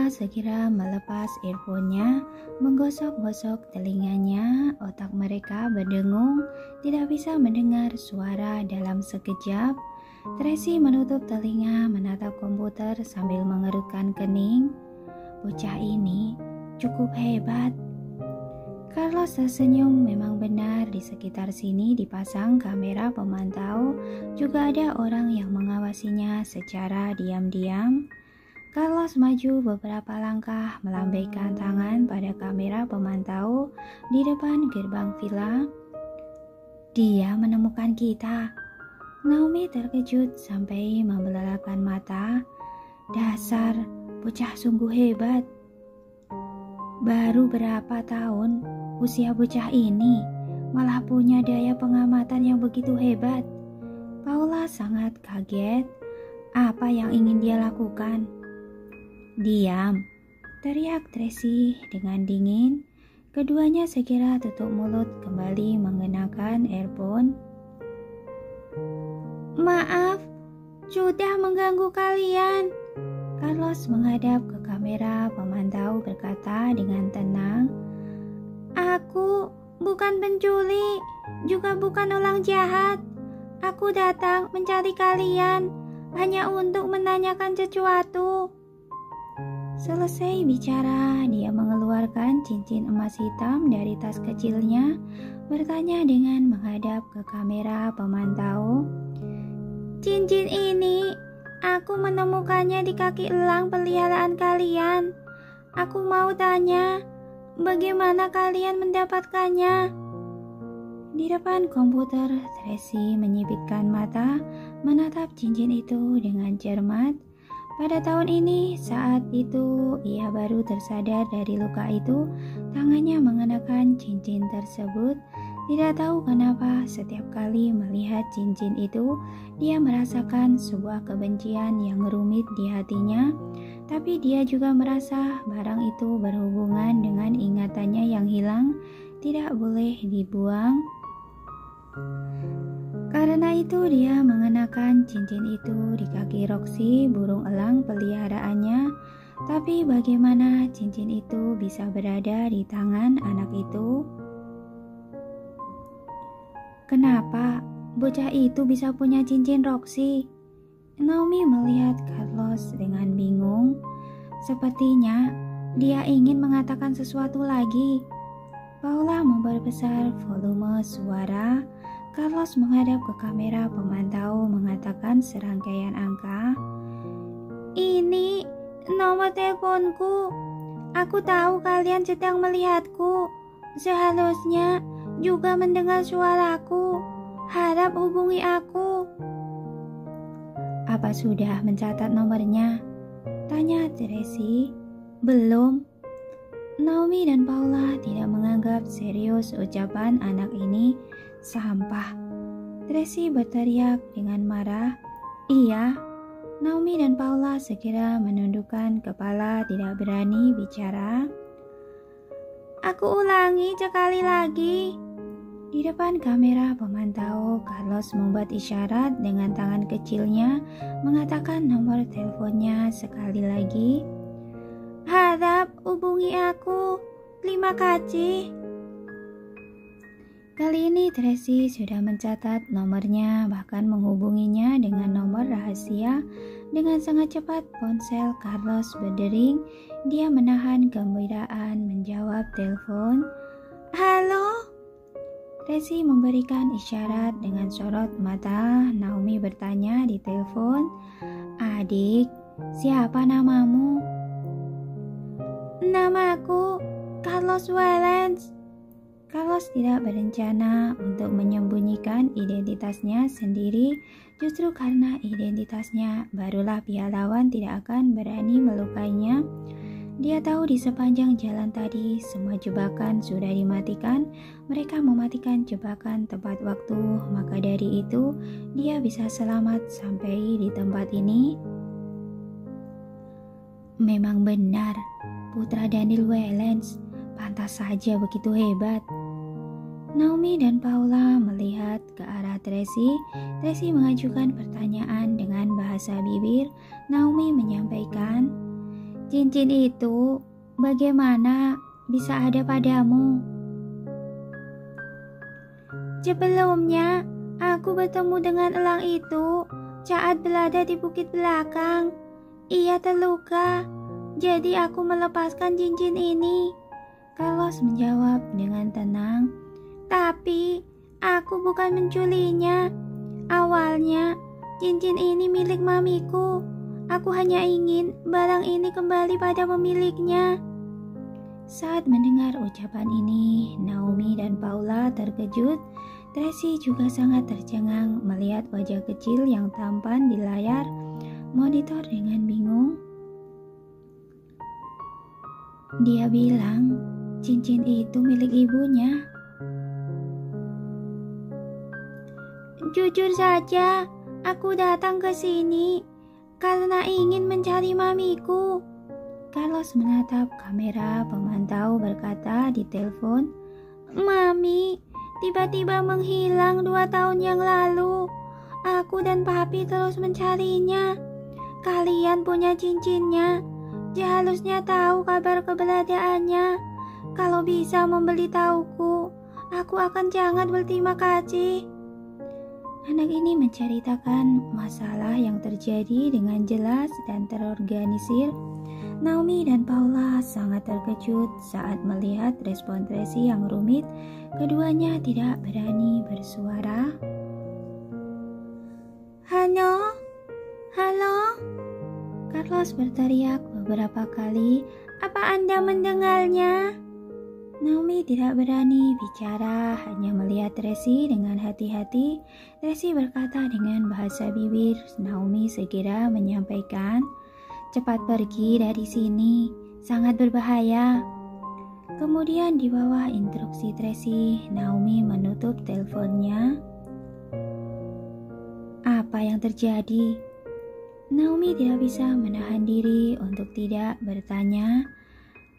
Paula segera melepas earphone-nya, menggosok-gosok telinganya. Otak mereka berdengung, tidak bisa mendengar suara dalam sekejap. Tracy menutup telinga, menatap komputer sambil mengerutkan kening. Bocah ini cukup hebat. Carlos tersenyum. Memang benar, di sekitar sini dipasang kamera pemantau, juga ada orang yang mengawasinya secara diam-diam. Carlos maju beberapa langkah, melambaikan tangan pada kamera pemantau di depan gerbang villa. Dia menemukan kita. Naomi terkejut sampai membelalakan mata. Dasar bocah sungguh hebat. Baru berapa tahun usia bocah ini, malah punya daya pengamatan yang begitu hebat. Paula sangat kaget. Apa yang ingin dia lakukan? Diam, teriak Tracy dengan dingin. Keduanya segera tutup mulut, kembali mengenakan earphone. Maaf, sudah mengganggu kalian. Carlos menghadap ke kamera pemantau, berkata dengan tenang, Aku bukan penculik, juga bukan orang jahat. Aku datang mencari kalian hanya untuk menanyakan sesuatu. Selesai bicara, dia mengeluarkan cincin emas hitam dari tas kecilnya, bertanya dengan menghadap ke kamera pemantau. Cincin ini, aku menemukannya di kaki elang peliharaan kalian. Aku mau tanya, bagaimana kalian mendapatkannya? Di depan komputer, Tracy menyipitkan mata, menatap cincin itu dengan cermat. Pada tahun ini, saat itu ia baru tersadar dari luka itu, tangannya mengenakan cincin tersebut. Tidak tahu kenapa setiap kali melihat cincin itu, dia merasakan sebuah kebencian yang rumit di hatinya. Tapi dia juga merasa barang itu berhubungan dengan ingatannya yang hilang, tidak boleh dibuang. Karena itu dia mengenakan cincin itu di kaki Roxy, burung elang peliharaannya. Tapi bagaimana cincin itu bisa berada di tangan anak itu? Kenapa bocah itu bisa punya cincin Roxy? Naomi melihat Carlos dengan bingung. Sepertinya dia ingin mengatakan sesuatu lagi. Paula memperbesar volume suara. Carlos menghadap ke kamera pemantau, mengatakan serangkaian angka. Ini nomor teleponku. Aku tahu kalian sedang melihatku. Seharusnya juga mendengar suaraku. Harap hubungi aku. Apa sudah mencatat nomornya? Tanya Tracy. Belum. Naomi dan Paula tidak menganggap serius ucapan anak ini. Sampah. Tracy berteriak dengan marah. Iya. Naomi dan Paula segera menundukkan kepala, tidak berani bicara. Aku ulangi sekali lagi. Di depan kamera pemantau, Carlos membuat isyarat dengan tangan kecilnya, mengatakan nomor teleponnya sekali lagi. Harap hubungi aku. Terima kasih. Kali ini Tracy sudah mencatat nomornya, bahkan menghubunginya dengan nomor rahasia. Dengan sangat cepat ponsel Carlos berdering. Dia menahan kegembiraan menjawab telepon. Halo? Tracy memberikan isyarat dengan sorot mata. Naomi bertanya di telepon. Adik, siapa namamu? Namaku Carlos Wellens. Carlos tidak berencana untuk menyembunyikan identitasnya sendiri. Justru karena identitasnya, barulah pihak lawan tidak akan berani melukainya. Dia tahu di sepanjang jalan tadi semua jebakan sudah dimatikan. Mereka mematikan jebakan tepat waktu. Maka dari itu dia bisa selamat sampai di tempat ini. Memang benar, putra Daniel Wellens pantas saja begitu hebat. Naomi dan Paula melihat ke arah Tracy. Tracy mengajukan pertanyaan dengan bahasa bibir. Naomi menyampaikan, cincin itu bagaimana bisa ada padamu? Sebelumnya, aku bertemu dengan elang itu saat berada di bukit belakang. Ia terluka, jadi aku melepaskan cincin ini. Carlos menjawab dengan tenang. Tapi, aku bukan menculiknya. Awalnya, cincin ini milik mamiku. Aku hanya ingin barang ini kembali pada pemiliknya. Saat mendengar ucapan ini, Naomi dan Paula terkejut. Tracy juga sangat tercengang melihat wajah kecil yang tampan di layar monitor dengan bingung. Dia bilang, cincin itu milik ibunya. Jujur saja, aku datang ke sini karena ingin mencari mamiku. Carlos menatap kamera pemantau berkata di telepon, Mami tiba-tiba menghilang 2 tahun yang lalu. Aku dan papi terus mencarinya. Kalian punya cincinnya. Seharusnya tahu kabar keberadaannya. Kalau bisa memberitahuku, aku akan sangat berterima kasih. Anak ini menceritakan masalah yang terjadi dengan jelas dan terorganisir. Naomi dan Paula sangat terkejut saat melihat respon Tracy yang rumit. Keduanya tidak berani bersuara. Halo? Halo? Carlos berteriak beberapa kali. Apa Anda mendengarnya? Naomi tidak berani bicara, hanya melihat Tracy dengan hati-hati. Tracy berkata dengan bahasa bibir. Naomi segera menyampaikan, cepat pergi dari sini, sangat berbahaya. Kemudian di bawah instruksi Tracy, Naomi menutup teleponnya. Apa yang terjadi? Naomi tidak bisa menahan diri untuk tidak bertanya.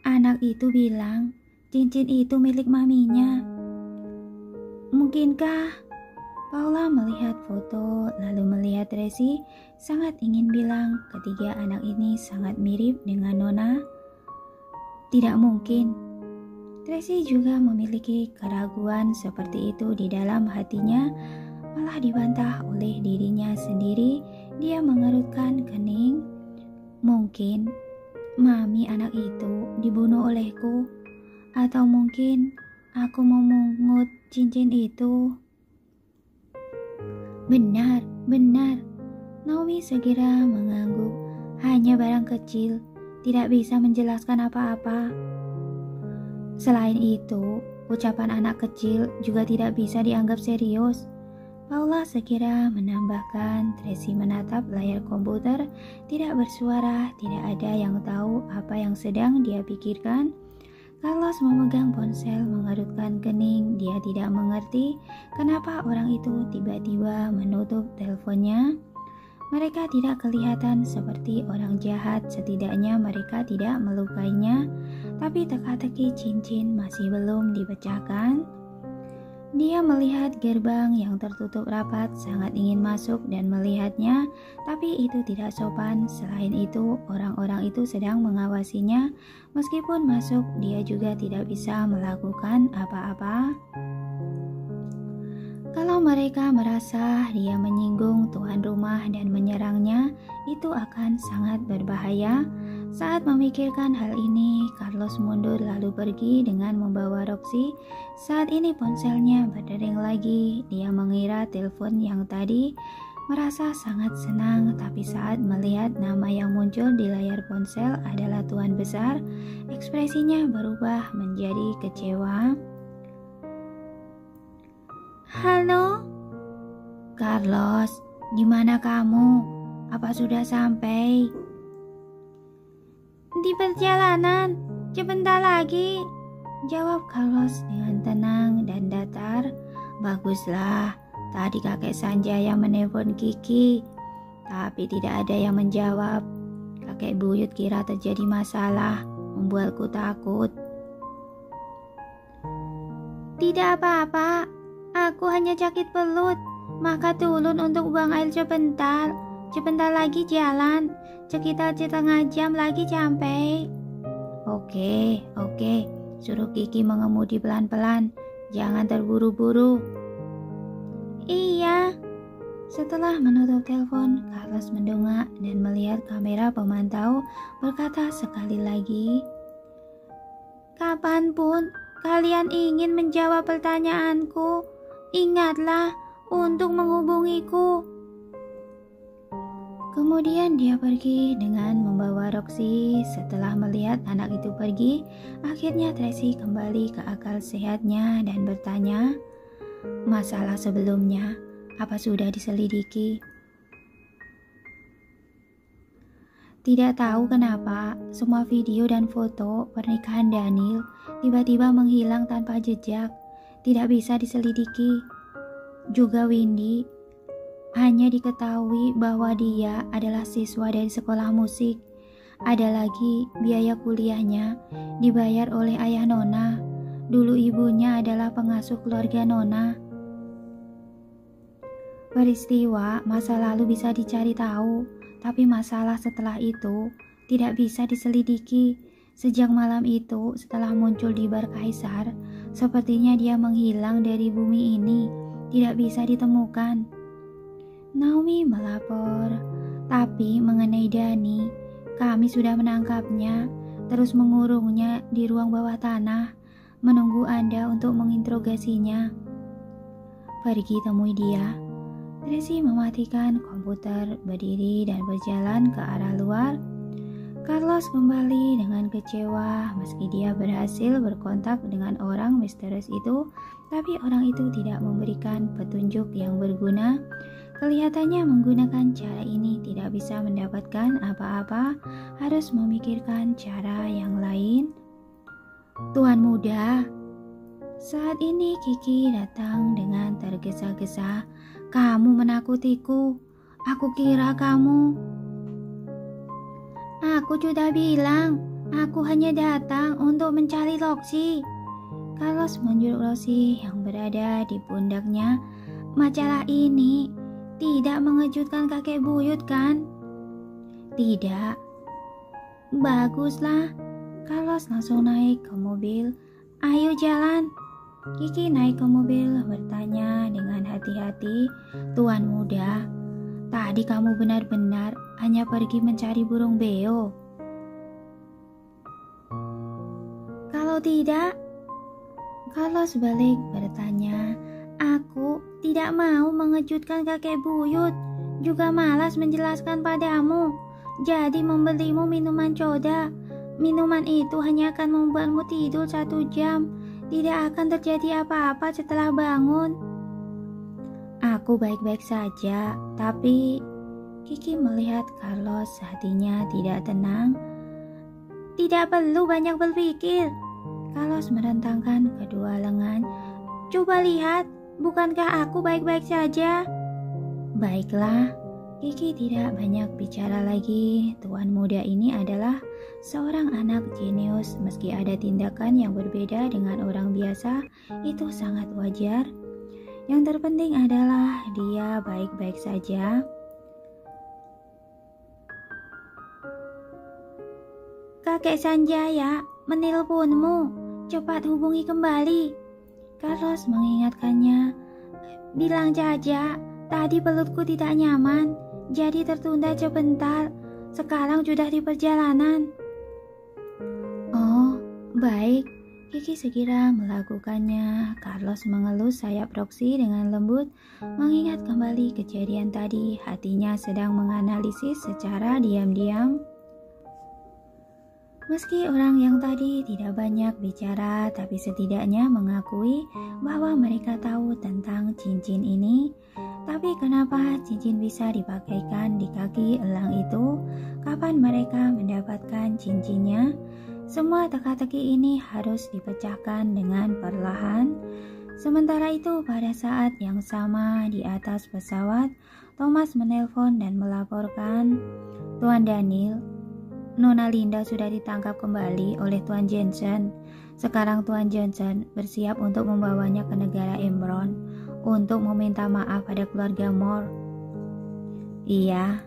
Anak itu bilang, cincin itu milik maminya. Mungkinkah? Paula melihat foto lalu melihat Tracy, sangat ingin bilang ketiga anak ini sangat mirip dengan Nona. Tidak mungkin. Tracy juga memiliki keraguan seperti itu di dalam hatinya, malah dibantah oleh dirinya sendiri. Dia mengerutkan kening. Mungkin mami anak itu dibunuh olehku. Atau mungkin aku memungut cincin itu. Benar, benar. Naomi segera mengangguk. Hanya barang kecil, tidak bisa menjelaskan apa-apa. Selain itu, ucapan anak kecil juga tidak bisa dianggap serius. Paula segera menambahkan. Tracy menatap layar komputer, tidak bersuara, tidak ada yang tahu apa yang sedang dia pikirkan. Carlos memegang ponsel, mengerutkan kening. Dia tidak mengerti kenapa orang itu tiba-tiba menutup teleponnya. Mereka tidak kelihatan seperti orang jahat, setidaknya mereka tidak melukainya. Tapi teka-teki cincin masih belum dipecahkan. Dia melihat gerbang yang tertutup rapat, sangat ingin masuk dan melihatnya, tapi itu tidak sopan. Selain itu, orang-orang itu sedang mengawasinya. Meskipun masuk, dia juga tidak bisa melakukan apa-apa. Kalau mereka merasa dia menyinggung tuan rumah dan menyerangnya, itu akan sangat berbahaya. Saat memikirkan hal ini, Carlos mundur lalu pergi dengan membawa Roxy. Saat ini ponselnya berdering lagi. Dia mengira telepon yang tadi, merasa sangat senang, tapi saat melihat nama yang muncul di layar ponsel adalah Tuan Besar, ekspresinya berubah menjadi kecewa. Halo? Carlos, di mana kamu? Apa sudah sampai? Di perjalanan, sebentar lagi, jawab Carlos dengan tenang dan datar. Baguslah, tadi kakek Sanjaya menelpon Kiki, tapi tidak ada yang menjawab. Kakek buyut kira terjadi masalah, membuatku takut. Tidak apa-apa, aku hanya sakit perut, maka turun untuk buang air sebentar. sebentar lagi jalan. Sekitar setengah jam lagi sampai. Oke. Suruh Kiki mengemudi pelan-pelan. Jangan terburu-buru. Iya. Setelah menutup telepon, Carlos mendongak dan melihat kamera pemantau berkata sekali lagi, "Kapanpun kalian ingin menjawab pertanyaanku, ingatlah untuk menghubungiku." Kemudian dia pergi dengan membawa Roxy. Setelah melihat anak itu pergi, akhirnya Tracy kembali ke akal sehatnya dan bertanya, "Masalah sebelumnya, apa sudah diselidiki?" Tidak tahu kenapa, semua video dan foto pernikahan Daniel tiba-tiba menghilang tanpa jejak, tidak bisa diselidiki. Juga Windy, hanya diketahui bahwa dia adalah siswa dari sekolah musik. Ada lagi biaya kuliahnya dibayar oleh ayah Nona. Dulu ibunya adalah pengasuh keluarga Nona. Peristiwa masa lalu bisa dicari tahu, tapi masalah setelah itu tidak bisa diselidiki. Sejak malam itu, setelah muncul di bar Kaisar, sepertinya dia menghilang dari bumi ini, tidak bisa ditemukan. Naomi melapor, tapi mengenai Dani, kami sudah menangkapnya, terus mengurungnya di ruang bawah tanah, menunggu Anda untuk menginterogasinya. Pergi temui dia. Tracy mematikan komputer, berdiri dan berjalan ke arah luar. Carlos kembali dengan kecewa meski dia berhasil berkontak dengan orang misterius itu, tapi orang itu tidak memberikan petunjuk yang berguna. Kelihatannya menggunakan cara ini tidak bisa mendapatkan apa-apa, harus memikirkan cara yang lain. "Tuan muda." Saat ini Kiki datang dengan tergesa-gesa. "Kamu menakutiku. Aku kira kamu..." "Aku sudah bilang, aku hanya datang untuk mencari Roxy." Carlos menunjuk Roxy yang berada di pundaknya. "Majalah ini tidak mengejutkan kakek buyut kan?" "Tidak." "Baguslah." Carlos langsung naik ke mobil. "Ayo jalan." Kiki naik ke mobil bertanya dengan hati-hati, "Tuan muda, tadi kamu benar-benar hanya pergi mencari burung beo?" "Kalau tidak..." Carlos balik bertanya, "Aku tidak mau mengejutkan kakek buyut, juga malas menjelaskan padamu. Jadi membelimu minuman soda. Minuman itu hanya akan membuatmu tidur 1 jam. Tidak akan terjadi apa-apa setelah bangun." "Aku baik-baik saja, tapi..." Kiki melihat Carlos, hatinya tidak tenang. "Tidak perlu banyak berpikir." Carlos merentangkan kedua lengan. "Coba lihat, bukankah aku baik-baik saja?" "Baiklah." Kiki tidak banyak bicara lagi. Tuan muda ini adalah seorang anak jenius. Meski ada tindakan yang berbeda dengan orang biasa, itu sangat wajar. Yang terpenting adalah dia baik-baik saja. "Kakek Sanjaya menelponmu. Cepat hubungi kembali." Carlos mengingatkannya. "Bilang saja, tadi pelutku tidak nyaman, jadi tertunda sebentar. Sekarang sudah di perjalanan." "Oh, baik." Kiki segera melakukannya. Carlos mengelus sayap Roxy dengan lembut, mengingat kembali kejadian tadi. Hatinya sedang menganalisis secara diam-diam. Meski orang yang tadi tidak banyak bicara, tapi setidaknya mengakui bahwa mereka tahu tentang cincin ini. Tapi kenapa cincin bisa dipakaikan di kaki elang itu? Kapan mereka mendapatkan cincinnya? Semua teka-teki ini harus dipecahkan dengan perlahan. Sementara itu, pada saat yang sama di atas pesawat, Thomas menelpon dan melaporkan, "Tuan Daniel, Nona Linda sudah ditangkap kembali oleh Tuan Jensen. Sekarang Tuan Jensen bersiap untuk membawanya ke negara Embron untuk meminta maaf pada keluarga Moore." "Iya."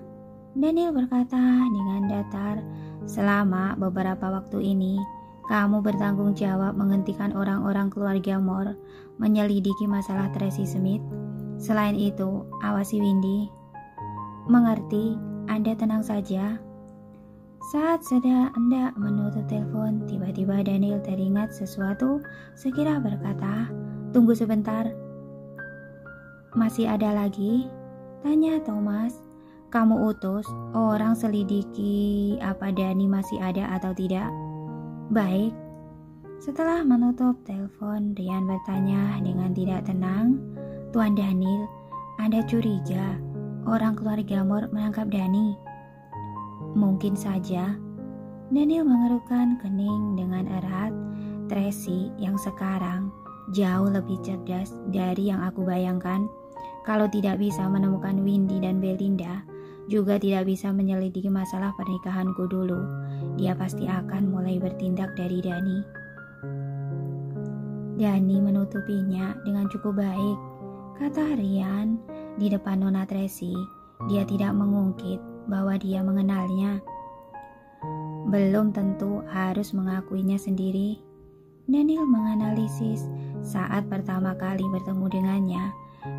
Daniel berkata dengan datar, selama beberapa waktu ini, kamu bertanggung jawab menghentikan orang-orang keluarga Moore menyelidiki masalah Tracy Smith. Selain itu, awasi Windy. Mengerti, Anda tenang saja. Saat sedang hendak menutup telepon, tiba-tiba Daniel teringat sesuatu, segera berkata, tunggu sebentar. Masih ada lagi? Tanya Thomas. Kamu utus orang selidiki apa Dani masih ada atau tidak? Baik. Setelah menutup telepon, Ryan bertanya dengan tidak tenang, Tuan Daniel, Anda curiga orang keluarga Moore menangkap Dani? Mungkin saja. Daniel mengerutkan kening dengan erat. Tracy yang sekarang jauh lebih cerdas dari yang aku bayangkan. Kalau tidak bisa menemukan Windy dan Belinda, juga tidak bisa menyelidiki masalah pernikahanku dulu, dia pasti akan mulai bertindak dari Dani. Dani menutupinya dengan cukup baik, kata Ryan. Di depan Nona Tracy, dia tidak mengungkit bahwa dia mengenalnya. Belum tentu harus mengakuinya sendiri. Daniel menganalisis saat pertama kali bertemu dengannya.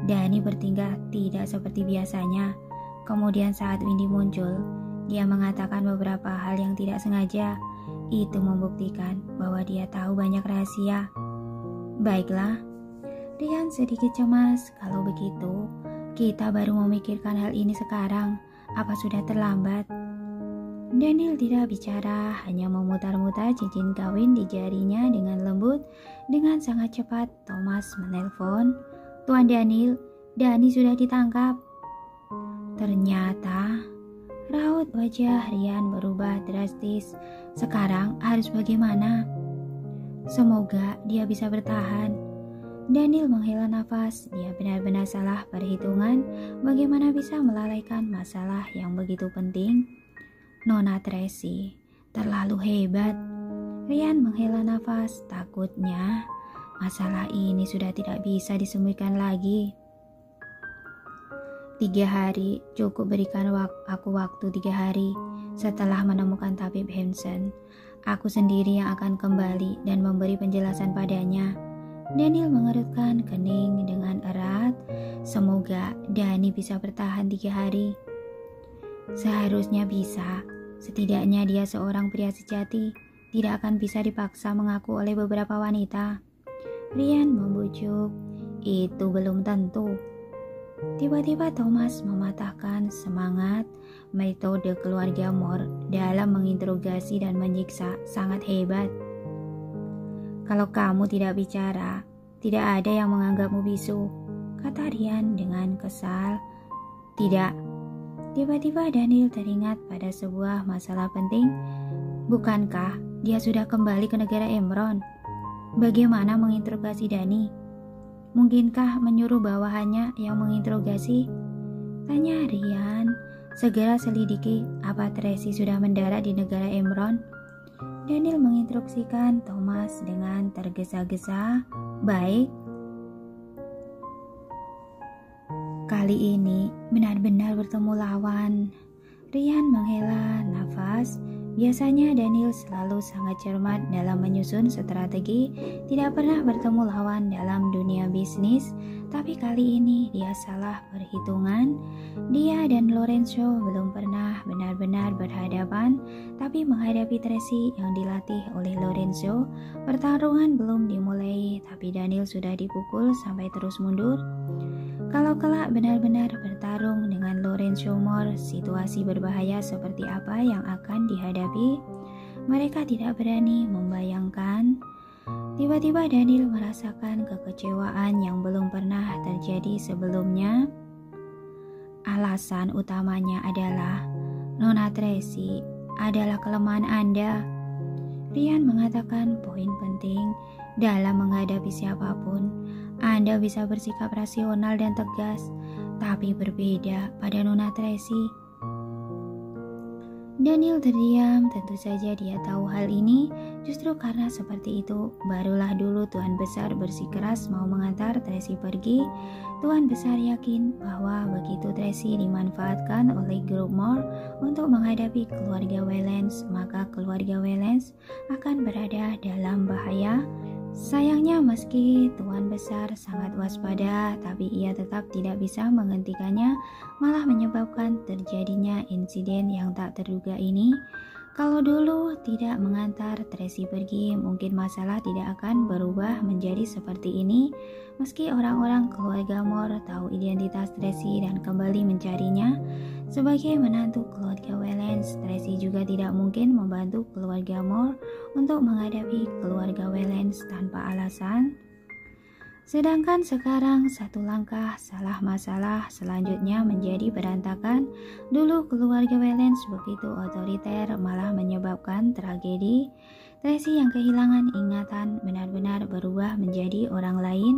Dani bertingkah tidak seperti biasanya. Kemudian saat Windy muncul, dia mengatakan beberapa hal yang tidak sengaja. Itu membuktikan bahwa dia tahu banyak rahasia. Baiklah, Ryan sedikit cemas. Kalau begitu, kita baru memikirkan hal ini sekarang. Apa sudah terlambat? Daniel tidak bicara, hanya memutar-mutar cincin kawin di jarinya dengan lembut. Dengan sangat cepat, Thomas menelpon. Tuan Daniel, Dani sudah ditangkap. Ternyata, raut wajah Ryan berubah drastis. Sekarang harus bagaimana? Semoga dia bisa bertahan. Daniel menghela nafas. Dia benar-benar salah perhitungan. Bagaimana bisa melalaikan masalah yang begitu penting? Nona Tracy terlalu hebat. Ryan menghela nafas. Takutnya masalah ini sudah tidak bisa disembunyikan lagi. 3 hari, cukup berikan aku waktu 3 hari. Setelah menemukan tabib Hansen, aku sendiri yang akan kembali dan memberi penjelasan padanya. Daniel mengerutkan kening dengan erat. Semoga Dani bisa bertahan 3 hari. Seharusnya bisa. Setidaknya dia seorang pria sejati, tidak akan bisa dipaksa mengaku oleh beberapa wanita. Ryan membujuk. Itu belum tentu. Tiba-tiba Thomas mematahkan semangat. Metode keluarga Moore dalam menginterogasi dan menyiksa sangat hebat. Kalau kamu tidak bicara, tidak ada yang menganggapmu bisu, kata Ryan dengan kesal. Tidak. Tiba-tiba Daniel teringat pada sebuah masalah penting. Bukankah dia sudah kembali ke negara Emron? Bagaimana menginterogasi Dani? Mungkinkah menyuruh bawahannya yang menginterogasi? Tanya Ryan. Segera selidiki apa Tracy sudah mendarat di negara Emron. Daniel menginstruksikan Thomas dengan tergesa-gesa. Baik. Kali ini benar-benar bertemu lawan. Ryan menghela nafas. Biasanya Daniel selalu sangat cermat dalam menyusun strategi, tidak pernah bertemu lawan dalam dunia bisnis, tapi kali ini dia salah perhitungan. Dia dan Lorenzo belum pernah benar-benar berhadapan, tapi menghadapi Tracy yang dilatih oleh Lorenzo, pertarungan belum dimulai, tapi Daniel sudah dipukul sampai terus mundur. Kalau kelak benar-benar bertarung dengan Lorenzo Moore, situasi berbahaya seperti apa yang akan dihadapi, mereka tidak berani membayangkan. Tiba-tiba Daniel merasakan kekecewaan yang belum pernah terjadi sebelumnya. Alasan utamanya adalah Nona Tracy adalah kelemahan Anda. Ryan mengatakan poin penting dalam menghadapi siapapun. Anda bisa bersikap rasional dan tegas, tapi berbeda pada Nona Tracy. Daniel terdiam, tentu saja dia tahu hal ini. Justru karena seperti itu, barulah dulu Tuan Besar bersikeras mau mengantar Tracy pergi. Tuan Besar yakin bahwa begitu Tracy dimanfaatkan oleh grup Moore untuk menghadapi keluarga Wellens, maka keluarga Wellens akan berada dalam bahaya. Sayangnya meski Tuan Besar sangat waspada, tapi ia tetap tidak bisa menghentikannya, malah menyebabkan terjadinya insiden yang tak terduga ini. Kalau dulu tidak mengantar Tracy pergi, mungkin masalah tidak akan berubah menjadi seperti ini. Meski orang-orang keluarga Moore tahu identitas Tracy dan kembali mencarinya, sebagai menantu keluarga Wellens, Tracy juga tidak mungkin membantu keluarga Moore untuk menghadapi keluarga Wellens tanpa alasan. Sedangkan sekarang satu langkah salah masalah selanjutnya menjadi berantakan. Dulu keluarga Wellens begitu otoriter malah menyebabkan tragedi. Tracy yang kehilangan ingatan benar-benar berubah menjadi orang lain.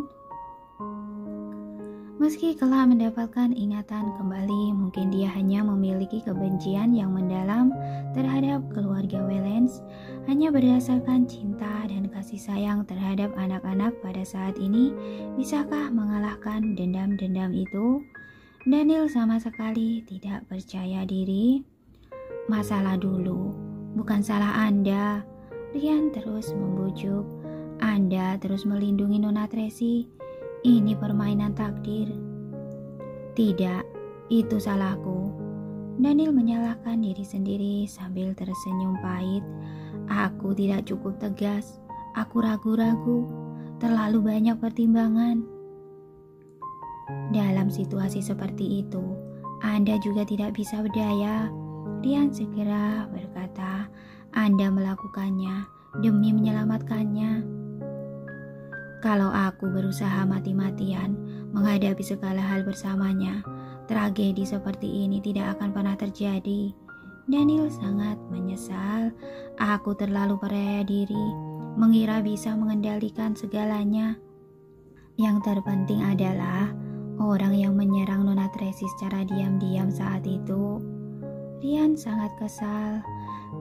Meski kelak mendapatkan ingatan kembali, mungkin dia hanya memiliki kebencian yang mendalam terhadap keluarga Wellens, hanya berdasarkan cinta dan kasih sayang terhadap anak-anak pada saat ini. Bisakah mengalahkan dendam-dendam itu? Daniel sama sekali tidak percaya diri. Masalah dulu, bukan salah Anda. Rian terus membujuk. Anda terus melindungi Nona Tracy. Ini permainan takdir. Tidak, itu salahku. Daniel menyalahkan diri sendiri sambil tersenyum pahit. Aku tidak cukup tegas. Aku ragu-ragu. Terlalu banyak pertimbangan. Dalam situasi seperti itu, Anda juga tidak bisa berdaya. Rian segera berkata, Anda melakukannya demi menyelamatkannya. Kalau aku berusaha mati-matian menghadapi segala hal bersamanya, tragedi seperti ini tidak akan pernah terjadi. Daniel sangat menyesal. Aku terlalu percaya diri, mengira bisa mengendalikan segalanya. Yang terpenting adalah orang yang menyerang Nona Tracy secara diam-diam saat itu. Rian sangat kesal.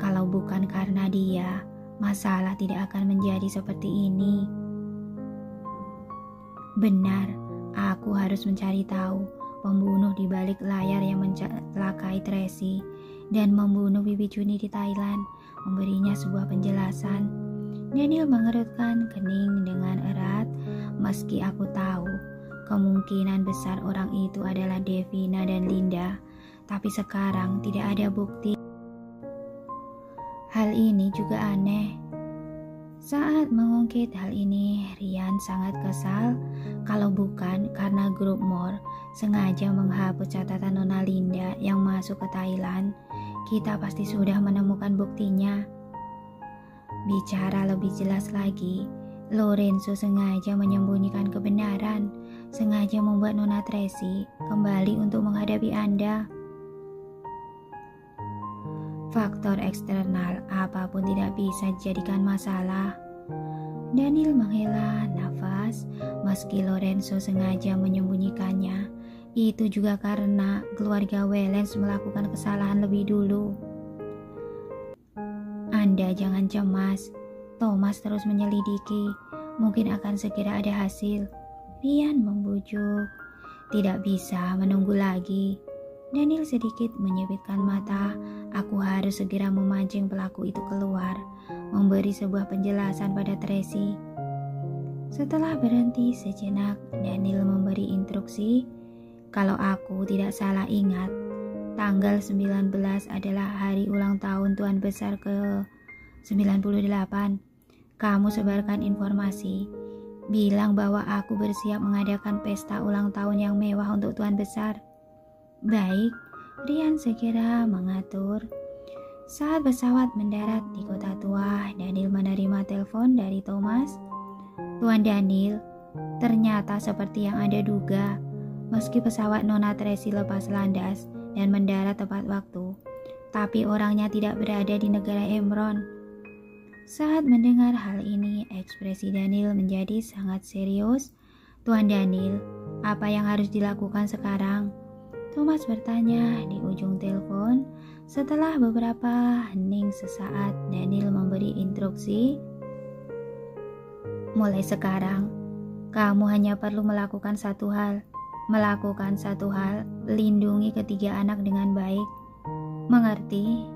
Kalau bukan karena dia, masalah tidak akan menjadi seperti ini. Benar, aku harus mencari tahu pembunuh di balik layar yang mencelakai Tracy dan membunuh Bibi Juni di Thailand, memberinya sebuah penjelasan. Daniel mengerutkan kening dengan erat. Meski aku tahu kemungkinan besar orang itu adalah Devina dan Linda, tapi sekarang tidak ada bukti. Hal ini juga aneh. Saat mengungkit hal ini, Rian sangat kesal. Kalau bukan karena grup Moore sengaja menghapus catatan Nona Linda yang masuk ke Thailand, kita pasti sudah menemukan buktinya. Bicara lebih jelas lagi, Lorenzo sengaja menyembunyikan kebenaran, sengaja membuat Nona Tracy kembali untuk menghadapi Anda. Faktor eksternal apapun tidak bisa dijadikan masalah. Daniel menghela nafas. Meski Lorenzo sengaja menyembunyikannya, itu juga karena keluarga Wellens melakukan kesalahan lebih dulu. Anda jangan cemas. Thomas terus menyelidiki. Mungkin akan segera ada hasil. Rian membujuk. Tidak bisa menunggu lagi. Daniel sedikit menyipitkan mata. Aku harus segera memancing pelaku itu keluar, memberi sebuah penjelasan pada Tracy. Setelah berhenti sejenak, Daniel memberi instruksi. Kalau aku tidak salah ingat, tanggal 19 adalah hari ulang tahun Tuan Besar ke-98. Kamu sebarkan informasi. Bilang bahwa aku bersiap mengadakan pesta ulang tahun yang mewah untuk Tuan Besar. Baik, Rian segera mengatur. Saat pesawat mendarat di kota tua, Daniel menerima telepon dari Thomas. Tuan Daniel, ternyata seperti yang Anda duga. Meski pesawat Nona Tracy lepas landas dan mendarat tepat waktu, tapi orangnya tidak berada di negara Emron. Saat mendengar hal ini, ekspresi Daniel menjadi sangat serius. Tuan Daniel, apa yang harus dilakukan sekarang? Thomas bertanya di ujung telepon. Setelah beberapa hening sesaat, Daniel memberi instruksi. Mulai sekarang, kamu hanya perlu melakukan satu hal. Lindungi ketiga anak dengan baik. Mengerti?